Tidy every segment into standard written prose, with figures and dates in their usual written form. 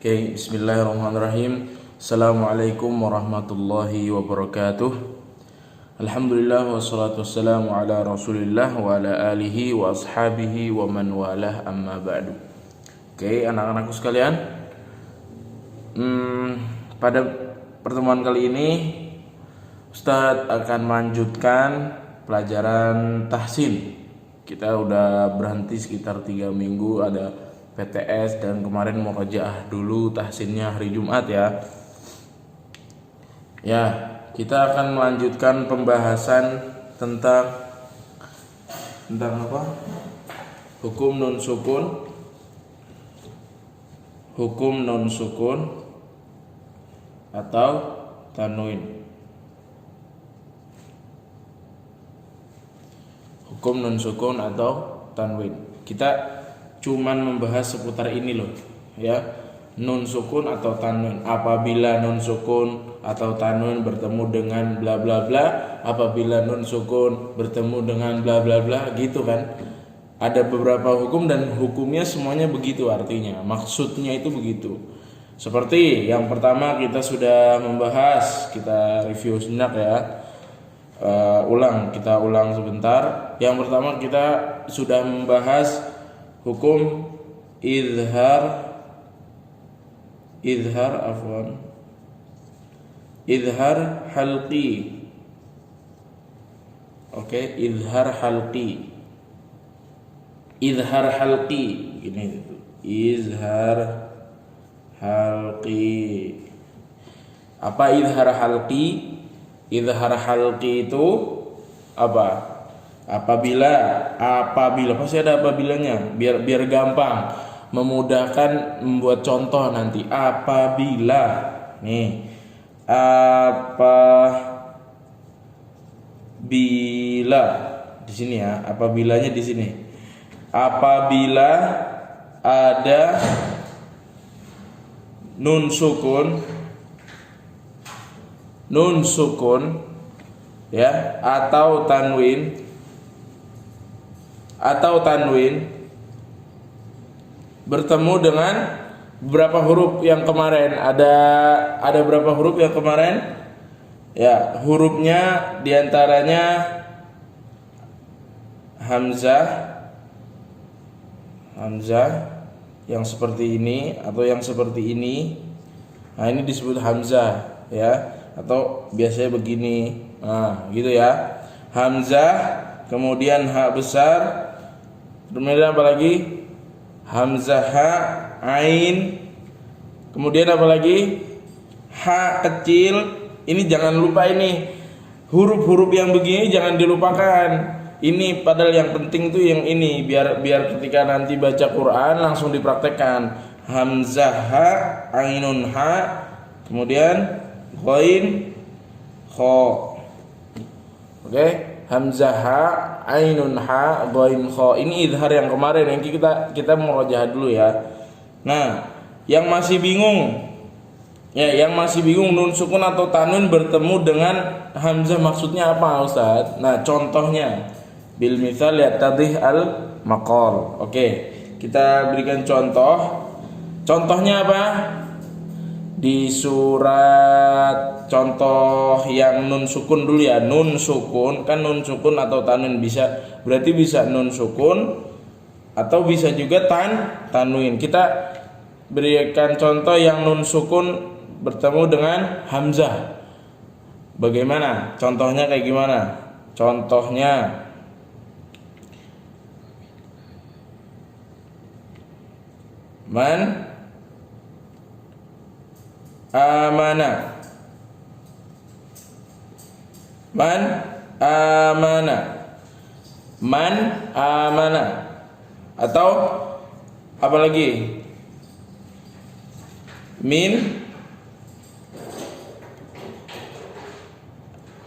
Oke, bismillahirrahmanirrahim. Assalamualaikum warahmatullahi wabarakatuh. Alhamdulillah wassalatu wassalamu ala rasulillah wa ala alihi wa ashabihi wa man walah amma ba'du. Oke, anak-anakku sekalian, pada pertemuan kali ini Ustadz akan melanjutkan pelajaran tahsin. Kita udah berhenti sekitar 3 minggu, ada PTS dan kemarin murojaah dulu tahsinnya hari Jumat ya. Ya, kita akan melanjutkan pembahasan tentang apa? Hukum nun sukun. Hukum nun sukun atau tanwin. Hukum nun sukun atau tanwin. Kita cuman membahas seputar ini loh, ya. Nun sukun atau tanwin. Apabila nun sukun atau tanwin bertemu dengan bla bla bla, apabila nun sukun bertemu dengan bla bla bla, gitu kan. Ada beberapa hukum dan hukumnya semuanya begitu artinya. Maksudnya itu begitu. Seperti yang pertama kita sudah membahas, kita review sejenak ya. Kita ulang sebentar. Yang pertama kita sudah membahas hukum izhar halqi. Oke, izhar halqi. Izhar halqi ini. Izhar halqi. Apa izhar halqi? Izhar halqi itu apa? Apabila pasti ada apabilanya, biar gampang, memudahkan membuat contoh nanti. Apabila di sini ya, apabilanya di sini. Apabila ada nun sukun ya, atau tanwin bertemu dengan berapa huruf yang kemarin. Ada berapa huruf yang kemarin? Ya, hurufnya diantaranya hamzah yang seperti ini atau yang seperti ini. Nah, ini disebut hamzah ya, atau biasanya begini. Nah, gitu ya. Hamzah, kemudian ha besar, kemudian apa lagi? Hamzah ha, ain, kemudian apa lagi? Ha kecil. Ini jangan lupa, ini huruf-huruf yang begini jangan dilupakan. Ini padahal yang penting tuh yang ini, biar ketika nanti baca Quran langsung dipraktekkan. Hamzah ha, ainun ha, kemudian ghain kha. Oke, hamzah ha, ainun ha, ghain kha. Ini izhar yang kemarin yang kita murojaah dulu ya. Nah, yang masih bingung nun sukun atau tanwin bertemu dengan hamzah maksudnya apa, Ustaz? Nah, contohnya bil mithal yattadih al maqal. Oke, kita berikan contoh. Contohnya apa? Di surat contoh yang nun sukun dulu ya. Nun sukun atau tanwin berarti bisa nun sukun atau bisa juga tanwin. Kita berikan contoh yang nun sukun bertemu dengan hamzah. Bagaimana? Contohnya kayak gimana? Contohnya man amana. Atau apa lagi? Min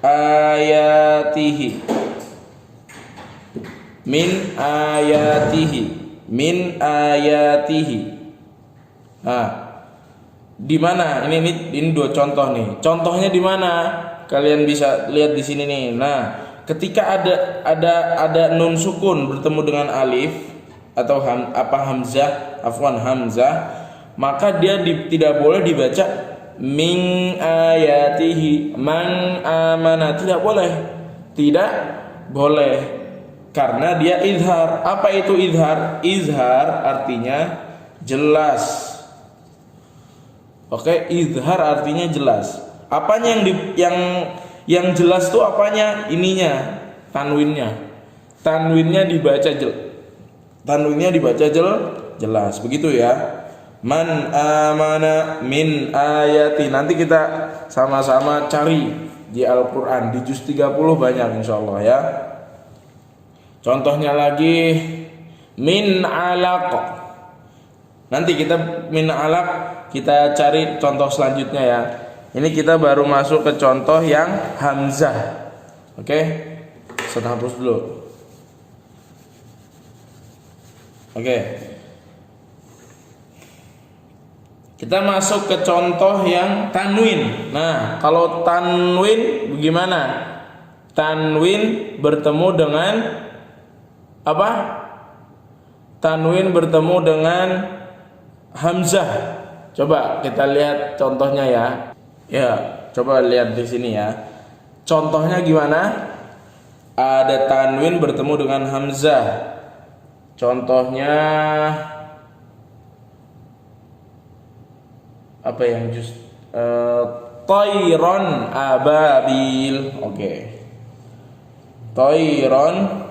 ayatihi. Nah, di mana? Ini dua contoh nih. Contohnya di mana? Kalian bisa lihat di sini nih. Nah, ketika ada nun sukun bertemu dengan alif atau hamzah, maka dia tidak boleh dibaca min ayatihi, man amana, tidak boleh. Tidak boleh karena dia izhar. Apa itu izhar? Izhar artinya jelas. Oke, izhar artinya jelas. Apanya yang jelas tuh apanya? Ininya, tanwinnya. Tanwinnya dibaca jelas. Begitu ya. Man amana min ayati. Nanti kita sama-sama cari di Al-Qur'an di juz 30 banyak insyaallah ya. Contohnya lagi min alaq. Nanti kita min alaq, kita cari contoh selanjutnya ya. Ini kita baru masuk ke contoh yang hamzah. Oke? Saya hapus dulu. Oke. Kita masuk ke contoh yang tanwin. Nah, kalau tanwin bagaimana? Tanwin bertemu dengan apa? Tanwin bertemu dengan hamzah. Coba kita lihat contohnya ya. Ya, coba lihat di sini ya. Contohnya gimana? Ada tanwin bertemu dengan hamzah. Contohnya apa yang Tayron ababil. Oke. Tayron.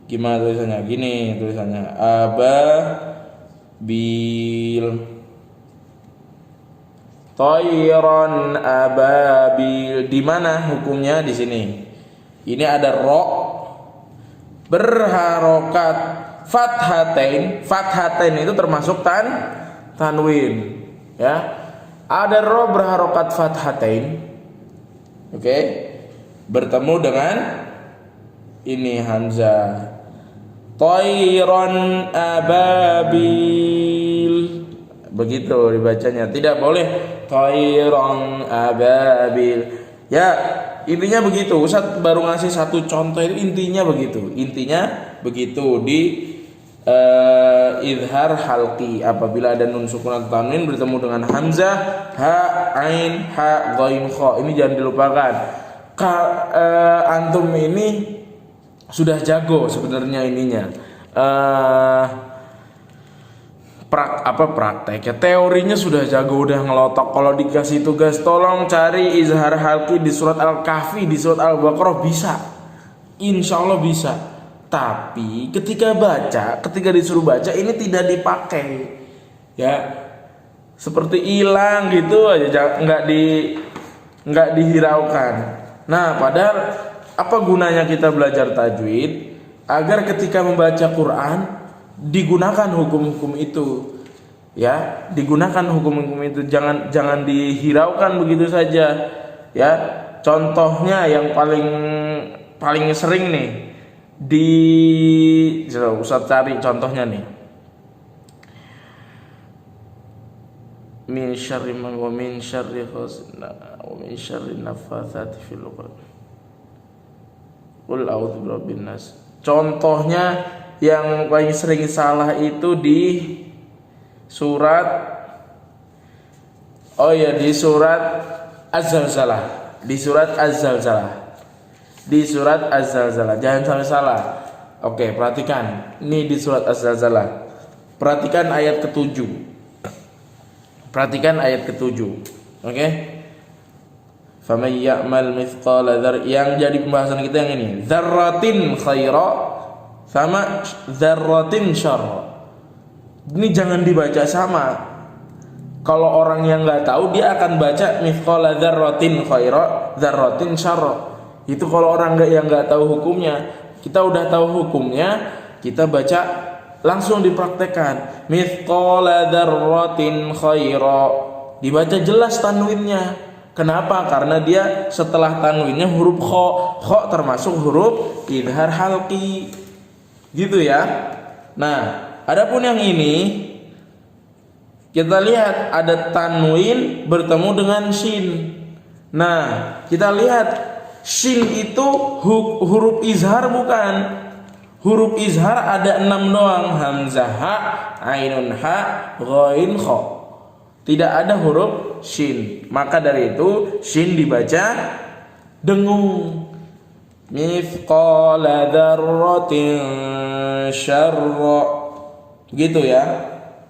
Gimana tulisannya? Gini tulisannya. Ababil. Tayron ababil. Di mana hukumnya di sini? Ini ada ro berharokat fathatain itu termasuk tanwin ya. Ada ro berharokat fathatain. Oke. Bertemu dengan ini hamzah. Tayron ababil. Begitu dibacanya. Tidak boleh tayron ababil. Ya, intinya begitu. Ustaz baru ngasih satu contoh, itu intinya begitu. Intinya begitu di izhar halqi, apabila ada nun sukun atau tanwin bertemu dengan hamzah, ha, ain, ha, ghain, kha. Ini jangan dilupakan. Antum ini sudah jago sebenarnya ininya. Prakteknya, teorinya sudah jago, udah ngelotok. Kalau dikasih tugas tolong cari izhar halqi di surat Al-Kahfi, di surat Al-Baqarah, bisa. Insya Allah bisa. Tapi ketika disuruh baca ini tidak dipakai, ya, seperti hilang gitu aja, nggak dihiraukan. Nah, padahal apa gunanya kita belajar tajwid? Agar ketika membaca Quran digunakan hukum-hukum itu, ya, digunakan hukum-hukum itu, jangan dihiraukan begitu saja, ya. Contohnya yang paling sering nih Ustaz cari contohnya nih. Min syarri wa min syarri ghasin wa min syarri naffatsati fil 'uqad. Qul a'udzu birabbin nas. Contohnya yang paling sering salah itu di surat Az-Zalzalah. Di surat Az-Zalzalah. Jangan sampai salah. Oke, perhatikan. Ini di surat Az-Zalzalah. Perhatikan ayat ke-7. Oke? Faman ya'mal mithqala dzar, yang jadi pembahasan kita yang ini. Dzarratin khaira sama dzarratin syarra. Ini jangan dibaca sama. Kalau orang yang enggak tahu dia akan baca mithqala dzarratin khaira, dzarratin syarra. Itu kalau orang yang nggak tahu hukumnya. Kita udah tahu hukumnya, kita baca langsung dipraktekkan. Mithqala dzarratin khaira, dibaca jelas tanwinnya. Kenapa? Karena dia setelah tanwinnya huruf kha termasuk huruf izhar halqi, gitu ya. Nah, adapun yang ini kita lihat ada tanwin bertemu dengan shin. Nah, kita lihat shin itu huruf izhar bukan? Huruf izhar ada 6 doang. Hamzah ha, ainun ha, ghain kha. Tidak ada huruf shin. Maka dari itu shin dibaca dengung. Mithqala dzarratin syarra. Gitu ya.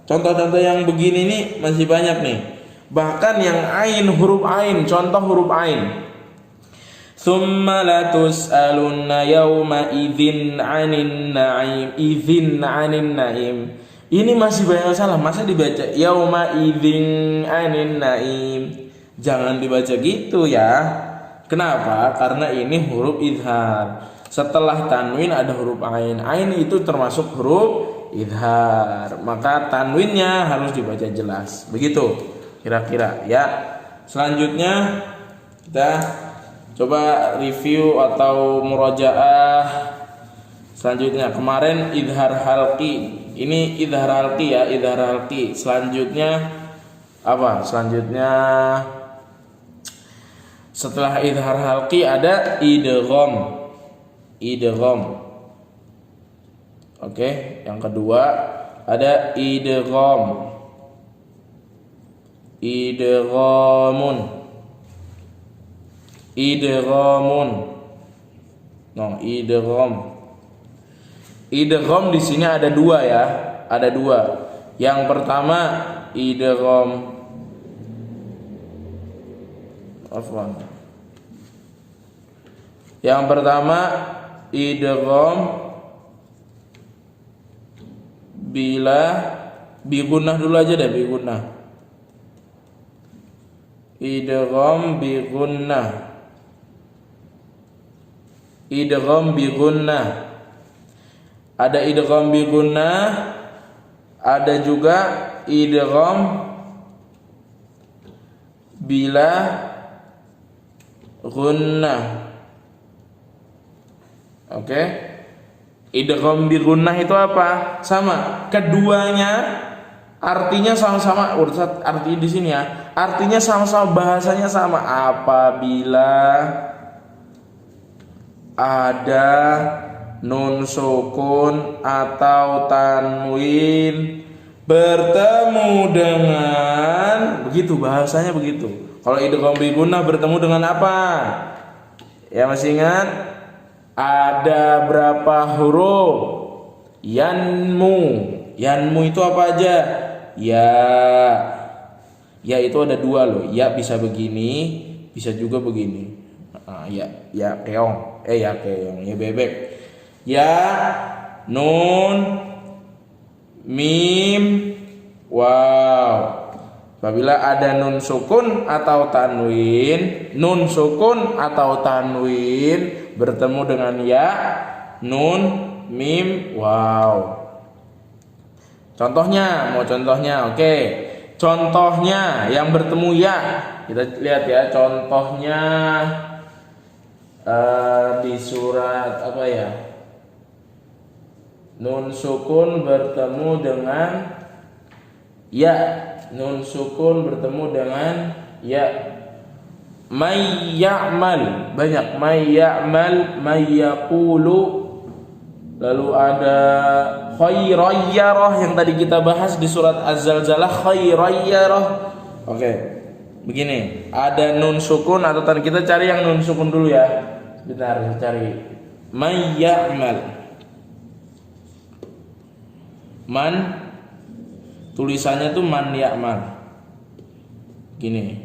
Contoh-contoh yang begini nih masih banyak nih. Bahkan yang ain, huruf ain, contoh huruf ain. Tsumma latus'alunna yawma idzin 'anin na'im. Idzin 'anin na'im. Ini masih banyak salah. Masa dibaca yauma idzin 'anin na'im? Jangan dibaca gitu ya. Kenapa? Karena ini huruf izhar. Setelah tanwin ada huruf ain. Ain itu termasuk huruf izhar. Maka tanwinnya harus dibaca jelas. Begitu kira-kira ya. Selanjutnya kita coba review atau murojaah. Selanjutnya kemarin idhar halqi. Ini idhar halqi ya, idhar halqi. Selanjutnya apa? Selanjutnya setelah idhar halqi ada idgham. Idgham. Oke, yang kedua ada idgham. Idghamun. Idghamun. No, idgham. Idgham di sini ada 2 ya, ada 2. Yang pertama idgham. Afwan. Yang pertama idgham bila bigunnah dulu aja deh, bigunnah. Idgham bigunnah. Idgham bigunnah. Ada idgham bigunnah, ada juga idgham bila gunnah. Oke. Idgham bi gunnah itu apa? Sama. Keduanya artinya sama-sama. Artinya di sini ya. Artinya sama-sama, bahasanya sama. Apabila ada nun sukun atau tanwin bertemu dengan, begitu bahasanya begitu. Kalau idgham bi gunnah bertemu dengan apa? Ya masih ingat? Ada berapa huruf? Yanmu. Yanmu itu apa aja? Ya. Ya itu ada 2 loh. Ya bisa begini, bisa juga begini. Ya keong. Ya keong, ya bebek. Ya, nun, mim, waw. Apabila ada nun sukun atau tanwin, nun sukun atau tanwin bertemu dengan ya, nun, mim, waw. Contohnya, mau contohnya, oke. Contohnya yang bertemu ya, kita lihat ya. Contohnya di surat apa ya? Nun sukun bertemu dengan ya. Nun sukun bertemu dengan ya. May ya'mal, banyak. May ya'mal, may yaqulu. Lalu ada khayrayyarah yang tadi kita bahas di surat Az-Zalzalah, khayrayyarah. Oke. Begini, ada nun sukun atau tan, kita cari yang nun sukun dulu ya. Bentar, kita cari. May ya'mal. Man, tulisannya tuh man ya'mal. Gini.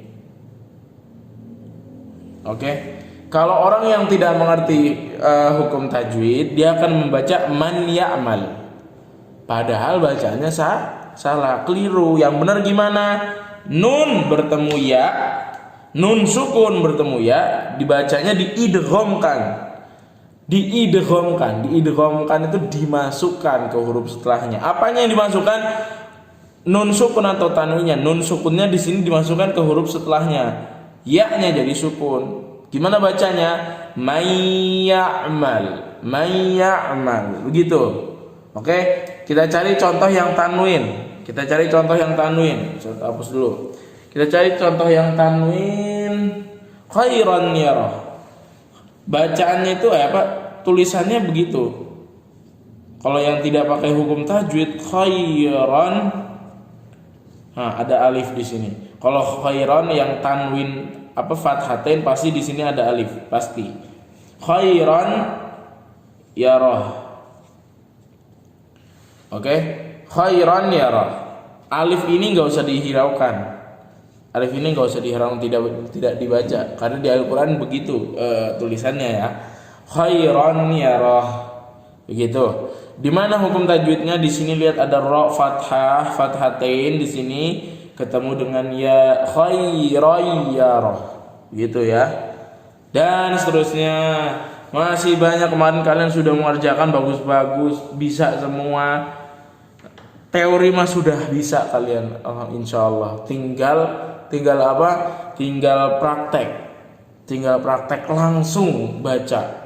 Oke. Kalau orang yang tidak mengerti hukum tajwid, dia akan membaca man ya'mal. Padahal bacanya salah, keliru. Yang benar gimana? Nun bertemu ya, nun sukun bertemu ya, dibacanya diidghamkan. Diidghamkan itu dimasukkan ke huruf setelahnya. Apanya yang dimasukkan? Nun sukun atau tanwinnya. Nun sukunnya di sini dimasukkan ke huruf setelahnya. Ya-nya jadi sukun. Gimana bacanya? May ya'mal. Begitu. Oke, kita cari contoh yang tanwin. Saya hapus dulu. Kita cari contoh yang tanwin. Khairan yarah. Bacaannya itu apa? Tulisannya begitu. Kalau yang tidak pakai hukum tajwid, khairan, ada alif di sini. Kalau khairan yang tanwin fathatain pasti di sini ada alif pasti. Khairan yarah. Oke, khairan yarah. Alif ini nggak usah dihiraukan. Alif ini nggak usah dihiraukan, tidak dibaca karena di Al-Qur'an begitu tulisannya ya. Khairan yarah. Begitu. Di mana hukum tajwidnya? Di sini lihat ada ra fathah, fathatain di sini ketemu dengan ya, khairan yarah. Gitu ya. Dan seterusnya. Masih banyak, kemarin kalian sudah mengerjakan bagus-bagus, bisa semua. Teori mah sudah bisa kalian, insya Allah. Tinggal apa? Tinggal praktek langsung baca.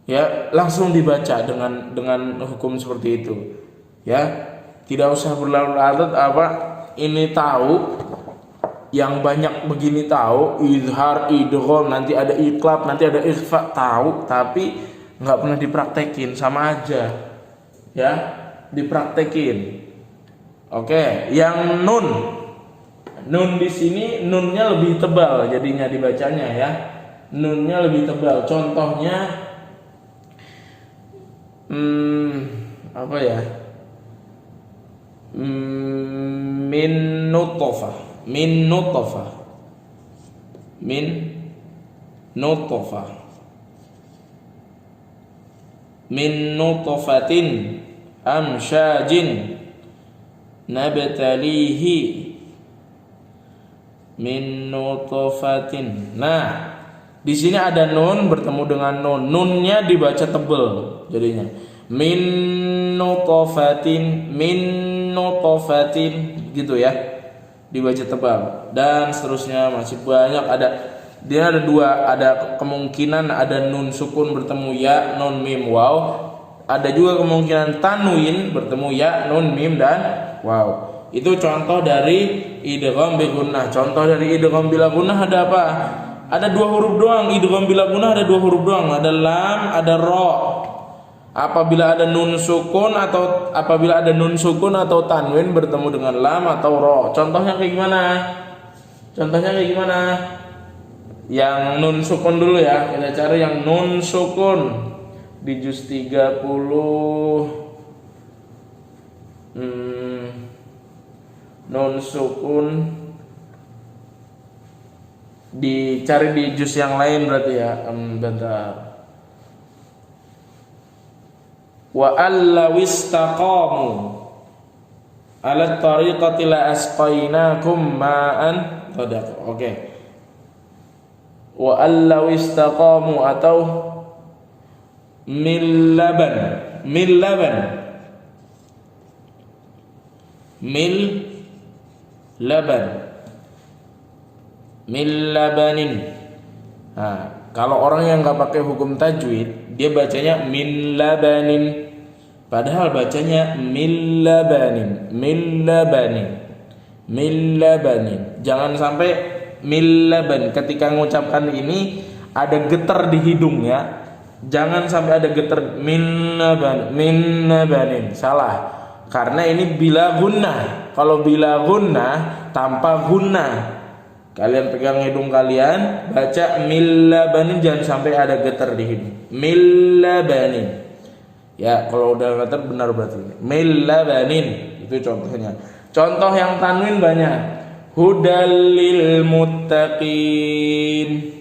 Ya, langsung dibaca dengan hukum seperti itu. Ya, tidak usah berlarut-larut ini tahu, yang banyak begini tahu, izhar, idgham, nanti ada iqlab, nanti ada ikhfa, tahu tapi nggak pernah dipraktekin, sama aja. Ya, dipraktekin. Oke, yang nun di sini nunnya lebih tebal jadinya dibacanya ya. Nunnya lebih tebal. Contohnya min nutfah, min nutfatin amsyajin nabtalihi, min nutfatin. Nah, di sini ada nun bertemu dengan nun. Nunnya dibaca tebel jadinya. Min nutfatin gitu ya. Dibaca tebal. Dan seterusnya masih banyak dia ada dua, ada kemungkinan ada nun sukun bertemu ya, nun mim waw. Ada juga kemungkinan tanwin bertemu ya, nun mim dan waw. Itu contoh dari idgham bi gunnah. Contoh dari idgham bila gunnah ada apa? Ada 2 huruf doang. Idgham bila gunnah ada 2 huruf doang. Ada lam, ada ra. Apabila ada nun sukun atau tanwin bertemu dengan lam atau ra. Contohnya kayak gimana? Yang nun sukun dulu ya. Kita cari yang nun sukun di juz 30. Nun sukun dicari di juz yang lain berarti ya. Bentar. Wa allawistaqamu ala tariqati la asqainakum ma'an ghadaqa. Oke. Wa allawistaqamu atau mil labanin. Nah, kalau orang yang nggak pakai hukum tajwid, dia bacanya min labanin, padahal bacanya min labanin. Jangan sampai min laban. Ketika mengucapkan ini ada getar di hidung ya. Jangan sampai ada getar min labanin. Salah. Karena ini bila gunnah. Kalau bila gunnah tanpa gunnah, kalian pegang hidung kalian, baca mil labanin, jangan sampai ada getar di hidung. Mil labanin. Ya, kalau udah getar benar berarti. Mil labanin. Itu contohnya. Contoh yang tanwin banyak. Hudal lil muttaqin.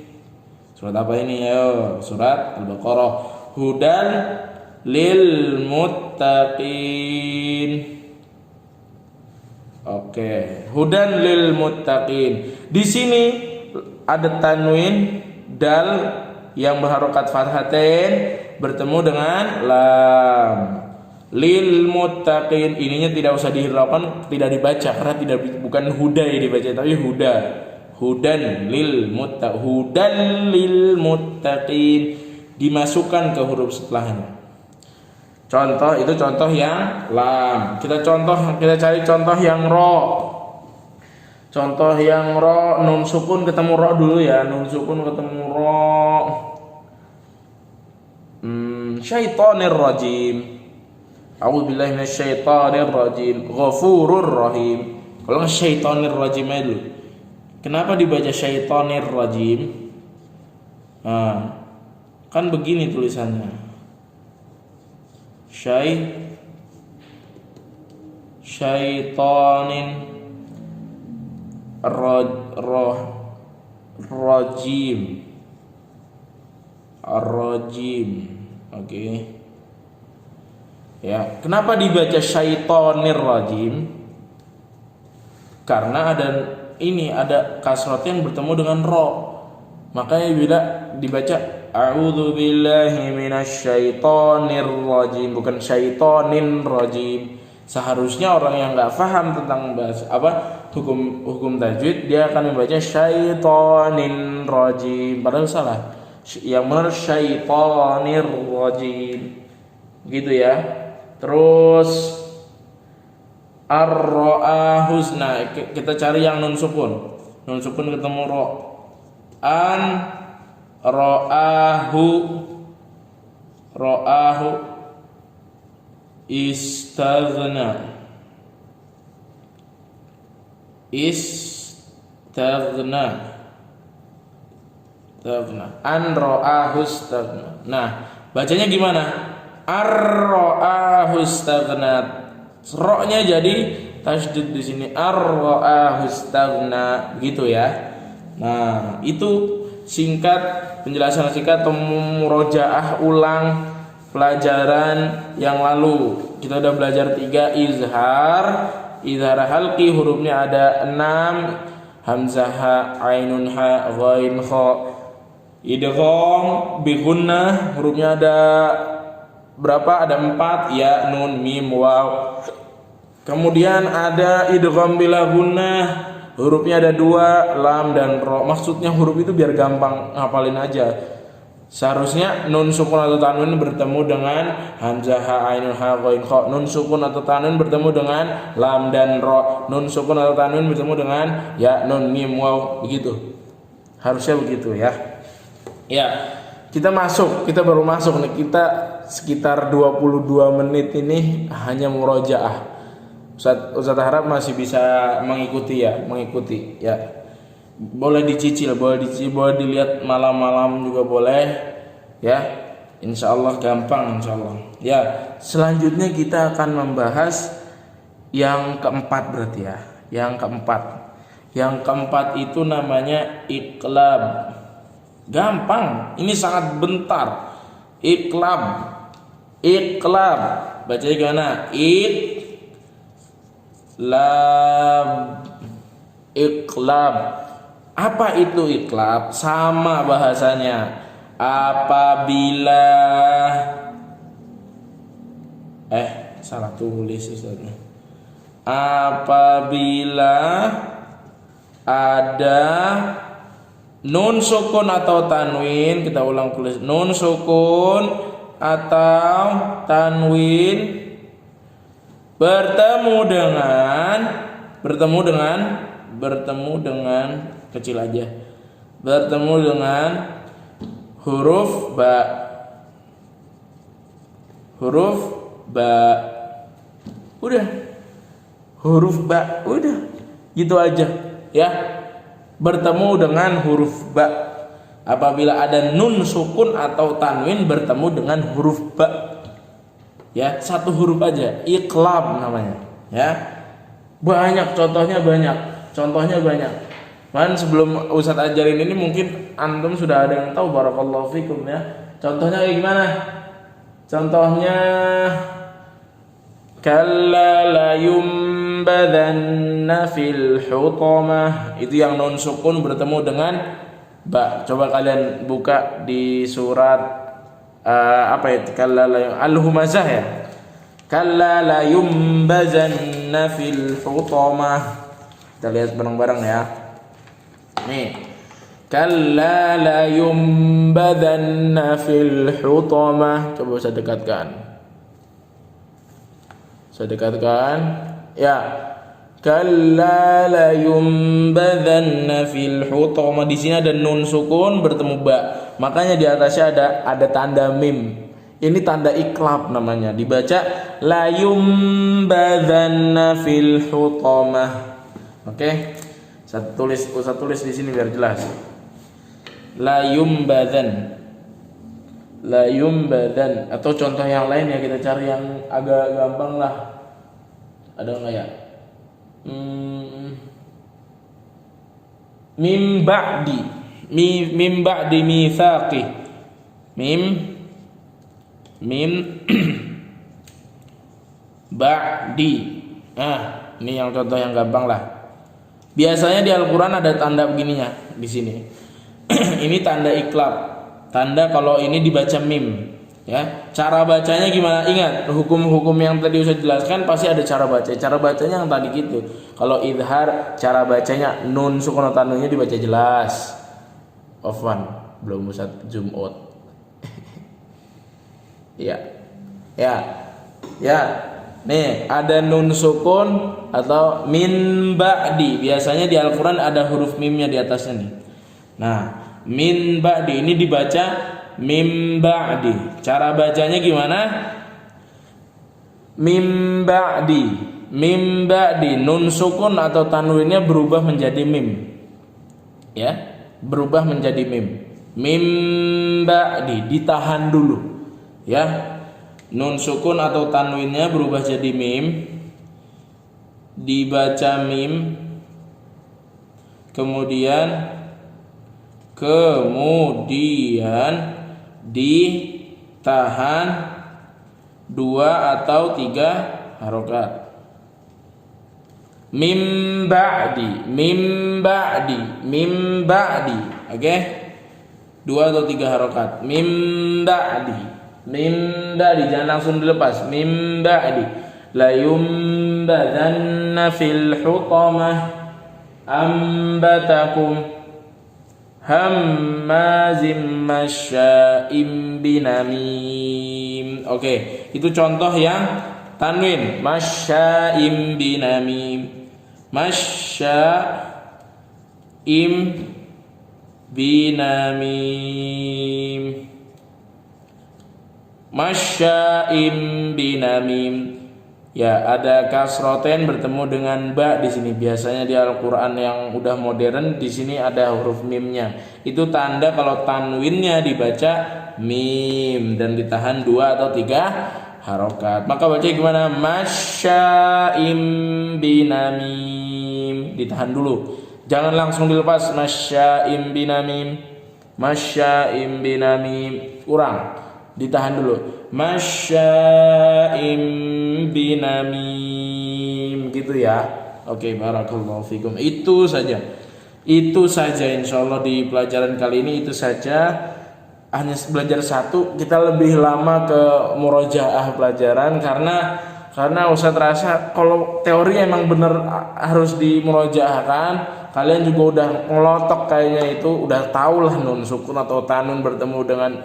Surat apa ini? Ayo, surat Al-Baqarah. Hudal lil muttaqin. Oke, hudan lil muttaqin. Di sini ada tanwin dal yang berharokat fathatain bertemu dengan lam. Lil muttaqin, ininya tidak usah dihiraukan, tidak dibaca karena bukan huda yang dibaca tapi huda. Hudan lil muttaqin dimasukkan ke huruf setelahnya. Contoh itu contoh yang lam. Kita cari contoh yang ro. Contoh yang ro, nun sukun ketemu ro dulu ya. Nun sukun ketemu ro. Syaitonir rajim. A'udzubillahi minasyaitonir rajim. Ghafurur rahim. Kalau nggak syaitonir rajim aja dulu. Kenapa dibaca syaitonir rajim? Nah, kan begini tulisannya. Syaitonin rajim. Ar-rajim. Oke. Ya, kenapa dibaca syaitonir rajim? Karena ada kasrot yang bertemu dengan ro. Makanya bila dibaca a'udzubillahi minasyaitonir rajim, bukan syaitonin rajim. Seharusnya orang yang nggak paham tentang bahasa hukum tajwid, dia akan membaca syaitonin rajim, padahal salah. Yang benar syaitonir rajim. Gitu ya. Terus ar-ra'a husna, kita cari yang nun sukun. Nun sukun ketemu ro. An ra'ahu istaghna. An ra'ahu istaghna. Nah, bacanya gimana? Ar-ra'ahu istaghna. Ro-nya jadi tasydid di sini. Ar-ra'ahu istaghna, gitu ya. Nah, itu penjelasan singkat atau murojaah ulang pelajaran yang lalu. Kita udah belajar 3 izhar halqi, hurufnya ada 6, hamzah ha, ainun ha, ghain kha. Idgham bi gunnah, hurufnya ada berapa? Ada 4, ya, nun, mim, waw. Kemudian ada idgham bila gunnah, hurufnya ada 2, lam dan ro. Maksudnya huruf itu biar gampang ngapalin aja. Seharusnya nun sukun atau tanwin bertemu dengan hamzah ha, ainun ha, ghain kha. Nun sukun atau tanwin bertemu dengan lam dan ro. Nun sukun atau tanwin bertemu dengan ya, nun, mim, waw. Begitu. Harusnya begitu ya. Ya, kita baru masuk nih. Kita sekitar 22 menit ini hanya murojaah. Ustaz harap masih bisa mengikuti ya. Boleh dicicil, boleh dilihat malam-malam juga boleh ya. Insyaallah gampang insyaallah. Ya, selanjutnya kita akan membahas yang keempat berarti ya. Yang keempat itu namanya iqlab. Gampang, ini sangat bentar. Iqlab. Bacanya gimana? Iqlab. Apa itu iqlab? Sama bahasanya. Apabila salah tulis Ustaznya. Apabila ada nun sukun atau tanwin, kita ulang tulis, nun sukun atau tanwin bertemu dengan kecil aja, bertemu dengan huruf ba, udah gitu aja ya. Bertemu dengan huruf ba. Apabila ada nun sukun atau tanwin bertemu dengan huruf ba, ya, satu huruf aja, iqlab namanya ya. Banyak contohnya, banyak. Man, sebelum Ustaz ajarin ini mungkin antum sudah ada yang tahu, barakallahu fikum ya. Contohnya kayak gimana? Contohnya kalla la yumbadanna fil hutamah. Itu yang nun sukun bertemu dengan ba. Coba kalian buka di surat kalla la al-humazah ya. Kalla la yumbazanna fil hutamah. Kita lihat bareng-bareng ya. Nih. Kalla la yumbadanna fil hutamah. Coba saya dekatkan. Ya. Kalla la yumbadanna fil hutamah. Di sini ada nun sukun bertemu ba. Makanya di atasnya ada tanda mim. Ini tanda iqlab namanya. Dibaca la yumbadzanna fil hutamah. Oke. Saya tulis di sini biar jelas. La yumbadzan atau contoh yang lain ya, kita cari yang agak gampang lah. Ada enggak ya? Mim ba'di mitsaqi. Mim ba'di. Ini yang contoh yang gampang lah. Biasanya di Al-Qur'an ada tanda begininya di sini. Ini tanda iklab. Tanda kalau ini dibaca mim, ya. Cara bacanya gimana? Ingat, hukum-hukum yang tadi saya jelaskan pasti ada cara baca. Cara bacanya yang tadi gitu. Kalau idhar, cara bacanya nun sukun tanunnya dibaca jelas. Ofwan, belum usah zoom out. Ya. Nih, ada nun sukun atau min ba'di. Biasanya di Al-Qur'an ada huruf mimnya di atasnya nih. Nah, min ba'di ini dibaca mim ba'di. Cara bacanya gimana? Mim ba'di. Nun sukun atau tanwinnya berubah menjadi mim. Ya, berubah menjadi mim. Mim ba'di, ditahan dulu. Ya. Nun sukun atau tanwinnya berubah jadi mim, dibaca mim, kemudian ditahan 2 atau 3 harokat. Mim ba'di. Oke? 2 atau 3 harokat. Mim ba'di, jangan langsung dilepas. Mim ba'di la yumbadzanna fil hutamah ambatakum hammazim masya'im binamim. Oke, itu contoh yang tanwin. Masya'im binamim. Masya'im binamim. Ya, ada kasroten bertemu dengan ba di sini. Biasanya di Al-Qur'an yang udah modern di sini ada huruf mimnya. Itu tanda kalau tanwinnya dibaca mim dan ditahan 2 atau 3 harokat. Maka baca gimana? Masya'im binamim. Ditahan dulu. Jangan langsung dilepas. Masya'im binamim. Kurang. Ditahan dulu. Masya'im binamim, gitu ya. Oke, barakallahu fikum. Itu saja insyaallah di pelajaran kali ini. Itu saja. Hanya belajar satu, kita lebih lama ke murojaah pelajaran karena Ustaz rasa kalau teori emang bener harus dimurojaahkan. Kalian juga udah ngelotok kayaknya, itu udah tahulah nun sukun atau tanun bertemu dengan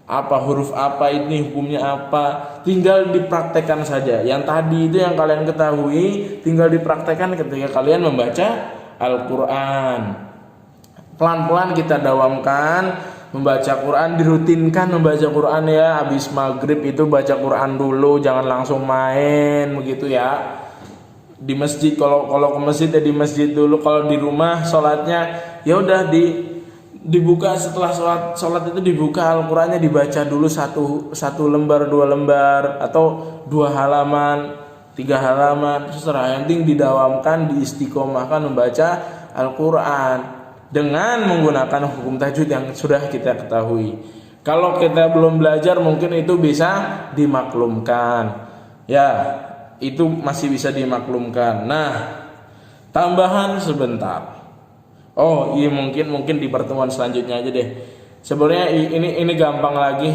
apa, huruf apa, ini hukumnya apa, tinggal dipraktekkan saja. Yang tadi itu yang kalian ketahui tinggal dipraktekkan ketika kalian membaca Al-Qur'an. Pelan-pelan kita dawamkan membaca Quran, dirutinkan membaca Quran ya. Habis maghrib itu baca Quran dulu, jangan langsung main begitu ya. Di masjid, kalau ke masjid ya di masjid dulu. Kalau di rumah sholatnya ya udah dibuka, setelah sholat itu dibuka Al-Qur'annya, dibaca dulu satu lembar, 2 lembar, atau 2 halaman, 3 halaman, terserah. Yang penting didawamkan, diistiqomahkan membaca Al-Qur'an dengan menggunakan hukum tajwid yang sudah kita ketahui. Kalau kita belum belajar mungkin itu bisa dimaklumkan. Ya, itu masih bisa dimaklumkan. Nah, tambahan sebentar. Oh iya, mungkin di pertemuan selanjutnya aja deh. Sebenarnya ini gampang lagi.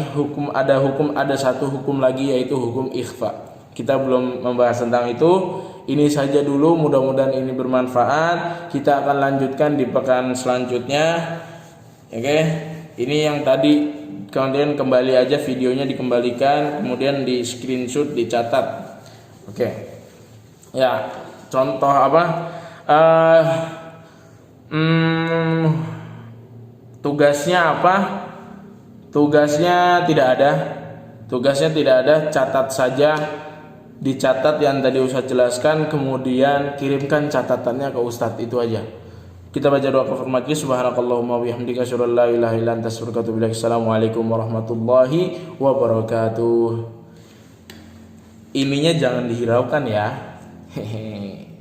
Ada satu hukum lagi, yaitu hukum ikhfa. Kita belum membahas tentang itu. Ini saja dulu, mudah-mudahan ini bermanfaat. Kita akan lanjutkan di pekan selanjutnya. Oke. Ini yang tadi, kemudian kembali aja videonya, dikembalikan, kemudian di screenshot, dicatat. Oke. Ya, contoh apa? Tugasnya apa? Tugasnya tidak ada. Catat saja dicatat yang tadi Ustadz jelaskan, kemudian kirimkan catatannya ke Ustadz, itu aja. Kita baca doa konfirmasi. Subhanakallahumma wabihamdika asyhadu an la ilaha illa anta astaghfiruka wa atubu ilaik. Assalamualaikum warahmatullahi wabarakatuh. Ininya jangan dihiraukan ya. Hehehe.